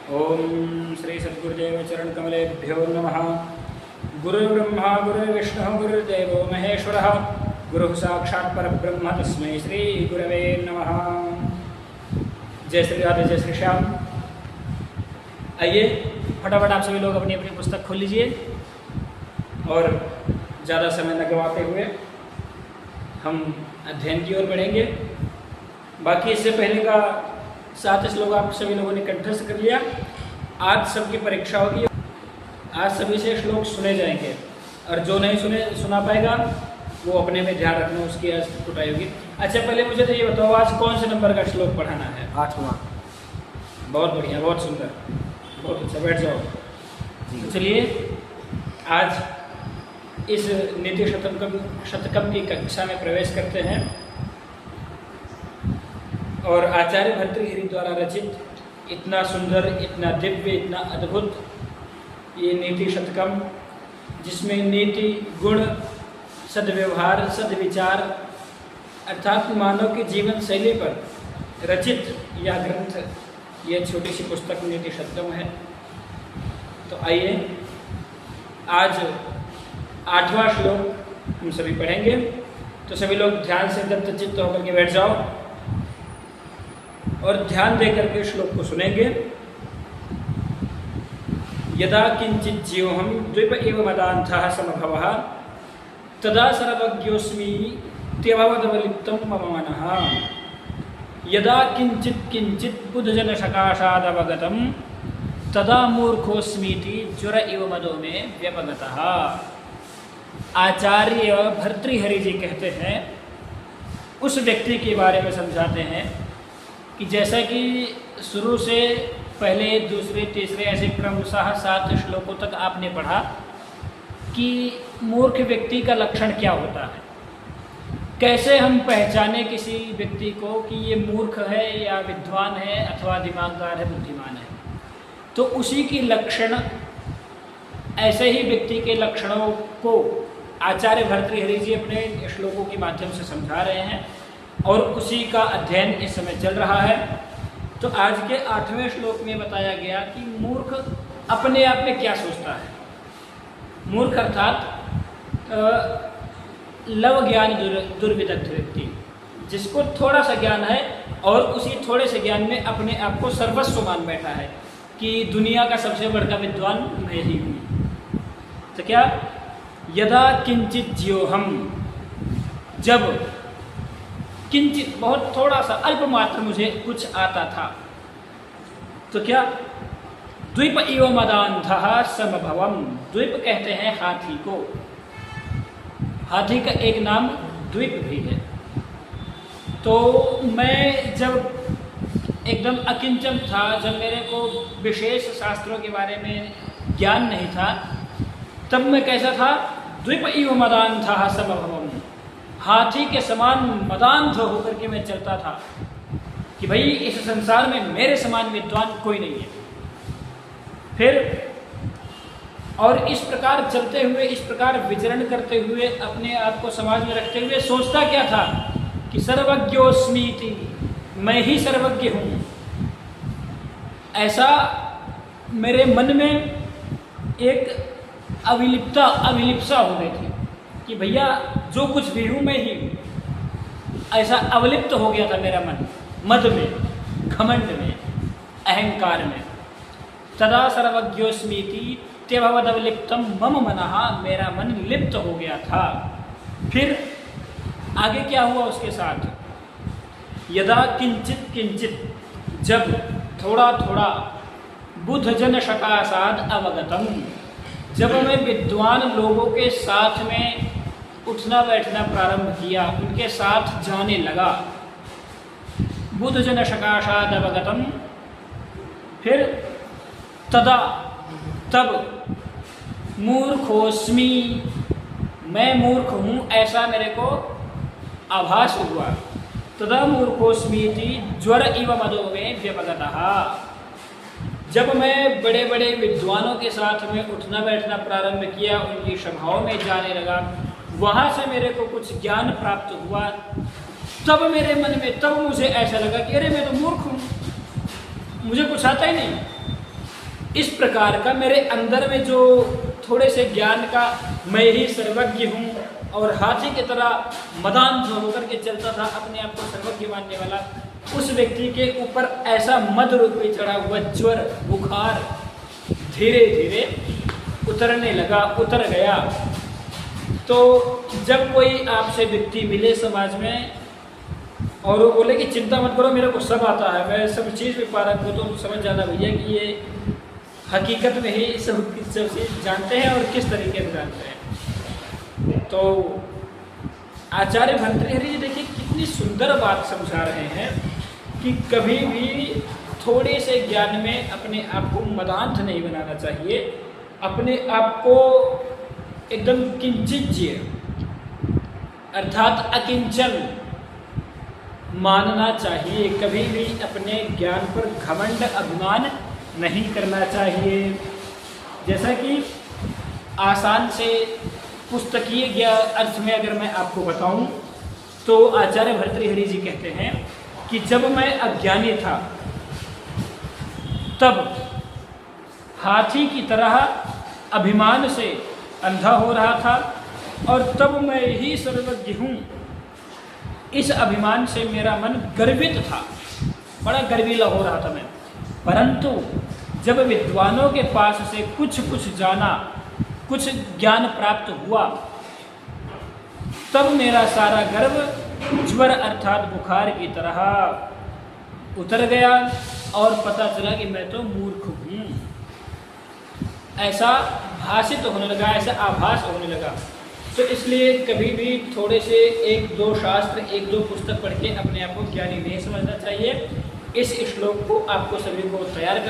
ओम श्री सद्गुरुदेव चरण कमलेभ्यो नमः। गुरुर्ब्रह्मा गुरुर्विष्णुः गुरुर्देवो महेश्वरः गुरुः साक्षात् परब्रह्म तस्मै श्री गुरवे नमः। जय श्री राधे जय श्री श्याम। आइए फटाफट आप सभी लोग अपनी अपनी पुस्तक खोल लीजिए और ज़्यादा समय न गंवाते हुए हम अध्ययन की ओर बढ़ेंगे। बाकी इससे पहले का 7 श्लोक आप सभी लोगों ने कंठस्थ कर लिया। आज सबकी परीक्षा होगी, आज सभी से श्लोक सुने जाएंगे और जो नहीं सुना पाएगा वो अपने में ध्यान रखना, उसकी आज कुटाई होगी। अच्छा, पहले मुझे तो ये बताओ आज कौन से नंबर का श्लोक पढ़ाना है? 8वां। बहुत बढ़िया, बहुत सुंदर, बहुत अच्छा। बैठ जाओ। तो चलिए आज इस नीति शतकम की कक्षा में प्रवेश करते हैं और आचार्य भर्तृहरि द्वारा रचित इतना सुंदर, इतना दिव्य, इतना अद्भुत ये नीति शतकम, जिसमें नीति, गुण, सद्व्यवहार, सद्विचार अर्थात मानव की जीवन शैली पर रचित यह ग्रंथ, यह छोटी सी पुस्तक नीति शतकम है। तो आइए आज 8वां श्लोक हम सभी पढ़ेंगे। तो सभी लोग ध्यान से दत्तचित्त होकर के बैठ जाओ और ध्यान देकर के श्लोक को सुनेंगे। यदा किंचित जीवहम द्वीप एव मदान्धः समभवः तदा सर्वज्ञोऽस्मि त्यभवदवलिप्तं मम मनः। यदा किंचित किंचित बुद्धजन सकाशादवगतं तदा मूर्खोऽस्मीति ज्वर इव मदो में व्यपगतः। आचार्य भर्तृहरि जी कहते हैं, उस व्यक्ति के बारे में समझाते हैं कि जैसा कि शुरू से पहले, दूसरे, तीसरे ऐसे क्रमशः 7 श्लोकों तक आपने पढ़ा कि मूर्ख व्यक्ति का लक्षण क्या होता है, कैसे हम पहचाने किसी व्यक्ति को कि ये मूर्ख है या विद्वान है अथवा दिमागदार है, बुद्धिमान है। तो उसी की लक्षण, ऐसे ही व्यक्ति के लक्षणों को आचार्य भर्तृहरि जी अपने श्लोकों के माध्यम से समझा रहे हैं और उसी का अध्ययन इस समय चल रहा है। तो आज के 8वें श्लोक में बताया गया कि मूर्ख अपने आप में क्या सोचता है। मूर्ख अर्थात लव ज्ञान दुर्विदग्ध व्यक्ति, जिसको थोड़ा सा ज्ञान है और उसी थोड़े से ज्ञान में अपने आप को सर्वस्व मान बैठा है कि दुनिया का सबसे बड़ा विद्वान मैं ही हूँ। तो क्या? यदा किंचित ज्योहम, जब किंचित बहुत थोड़ा सा अल्प मात्र मुझे कुछ आता था, तो क्या? द्वीप इव मदान्धः समभवम्। द्वीप कहते हैं हाथी को, हाथी का एक नाम द्वीप भी है। तो मैं जब एकदम अकिंचन था, जब मेरे को विशेष शास्त्रों के बारे में ज्ञान नहीं था, तब मैं कैसा था? द्वीप इव मदान्धः समभवम्। हाथी के समान मदान्ध होकर के मैं चलता था कि भाई इस संसार में मेरे समान विद्वान कोई नहीं है। फिर और इस प्रकार चलते हुए, इस प्रकार विचरण करते हुए, अपने आप को समाज में रखते हुए सोचता क्या था कि सर्वज्ञोऽस्मीति, मैं ही सर्वज्ञ हूँ। ऐसा मेरे मन में एक अभिलिप्सा हो गई थी कि भैया जो कुछ भी हूँ मैं ही हूँ। ऐसा अवलिप्त हो गया था मेरा मन, मद में, घमंड में, अहंकार में। तदा सर्वज्ञोऽस्मीति त्यभवदवलिप्तं मम मनः, मेरा मन लिप्त हो गया था। फिर आगे क्या हुआ उसके साथ? यदा किंचित किंचित, जब थोड़ा थोड़ा, बुद्धजन सकाशाद अवगतम, जब मैं विद्वान लोगों के साथ में उठना बैठना प्रारंभ किया, उनके साथ जाने लगा। बुद्धजन सकाशाद अवगतम, फिर तदा, तब, मूर्खोऽस्मि, मैं मूर्ख हूँ ऐसा मेरे को आभास हुआ। तदा मूर्खोऽस्मीति ज्वर इव मदो में व्यपगतः। जब मैं बड़े बड़े विद्वानों के साथ में उठना बैठना प्रारंभ किया, उनकी सभाओं में जाने लगा, वहाँ से मेरे को कुछ ज्ञान प्राप्त हुआ, तब मेरे मन में, तब मुझे ऐसा लगा कि अरे मैं तो मूर्ख हूँ, मुझे कुछ आता ही नहीं। इस प्रकार का मेरे अंदर में जो थोड़े से ज्ञान का मैं ही सर्वज्ञ हूँ और हाथी की तरह मदांध होकर के चलता था, अपने आप को सर्वज्ञ मानने वाला, उस व्यक्ति के ऊपर ऐसा मद रूप में चढ़ा हुआ ज्वर बुखार धीरे धीरे उतरने लगा, उतर गया। तो जब कोई आपसे व्यक्ति मिले समाज में और वो बोले कि चिंता मत करो, मेरे को सब आता है, मैं सब चीज़ में पारंगत हूँ, तो समझ जाना भैया कि ये हकीकत में ही सब चीज़ जानते हैं और किस तरीके से जानते हैं। तो आचार्य भर्तृहरि जी देखिए कितनी सुंदर बात समझा रहे हैं कि कभी भी थोड़े से ज्ञान में अपने आप को मदांध नहीं बनाना चाहिए, अपने आप को एकदम किंचिज्य अर्थात अकिंचन मानना चाहिए। कभी भी अपने ज्ञान पर घमंड अभिमान नहीं करना चाहिए। जैसा कि आसान से पुस्तकीय अर्थ में अगर मैं आपको बताऊं तो आचार्य भर्तृहरि जी कहते हैं कि जब मैं अज्ञानी था तब हाथी की तरह अभिमान से अंधा हो रहा था और तब मैं ही सर्वज्ञ हूँ, इस अभिमान से मेरा मन गर्वित था, बड़ा गर्वीला हो रहा था मैं। परंतु जब विद्वानों के पास से कुछ जाना, कुछ ज्ञान प्राप्त हुआ, तब मेरा सारा गर्व ज्वर अर्थात बुखार की तरह उतर गया और पता चला कि मैं तो मूर्ख हूँ, ऐसा भाषित होने लगा, ऐसा आभास होने लगा। तो इसलिए कभी भी थोड़े से एक दो शास्त्र, एक दो पुस्तक पढ़ के अपने आप को ज्ञानी नहीं समझना चाहिए। इस श्लोक को आपको सभी को तैयार कर